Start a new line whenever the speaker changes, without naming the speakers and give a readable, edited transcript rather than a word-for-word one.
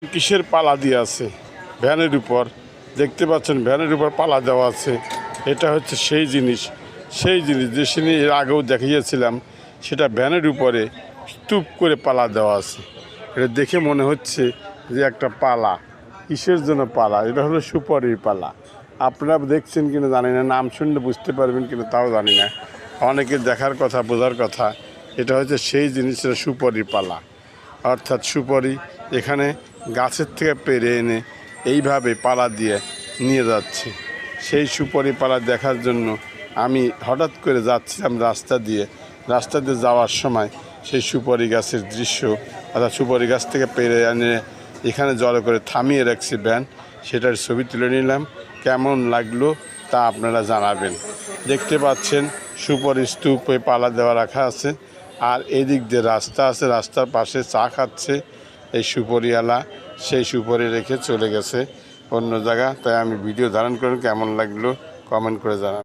কিসের পালা দিয়ে আছে ভ্যানের উপর দেখতে পাচ্ছেন, ভ্যানের উপর পালা দেওয়া আছে। এটা হচ্ছে সেই জিনিস যে সিনি এর আগেও দেখিয়েছিলাম, সেটা ভ্যানের উপরে স্তূপ করে পালা দেওয়া আছে। এটা দেখে মনে হচ্ছে যে একটা পালা। কিসের জন্য পালা? এটা হলো সুপারির পালা। আপনারা দেখছেন কিনা জানি না, নাম শুনলে বুঝতে পারবেন কিনা তাও জানি না। অনেকে দেখার কথা, বোঝার কথা। এটা হচ্ছে সেই জিনিসের সুপারির পালা, অর্থাৎ সুপারি এখানে গাছের থেকে পেরে এনে এইভাবে পালা দিয়ে নিয়ে যাচ্ছে। সেই সুপারি পালা দেখার জন্য আমি হঠাৎ করে যাচ্ছিলাম রাস্তা দিয়ে যাওয়ার সময় সেই সুপারি গাছের দৃশ্য, অর্থাৎ সুপারি গাছ থেকে পেরে এনে এখানে জড়ো করে থামিয়ে রাখছি ভ্যান, সেটার ছবি তুলে নিলাম। কেমন লাগলো তা আপনারা জানাবেন। দেখতে পাচ্ছেন সুপারি স্তূপে পালা দেওয়া রাখা আছে, আর এদিক দিয়ে রাস্তা আছে, রাস্তার পাশে চা খাচ্ছে এই সুপারিওয়ালা। সেই সুপারি রেখে চলে গেছে অন্য জায়গা। তাই আমি ভিডিও ধারণ করুন, কেমন লাগলো কমেন্ট করে জানান।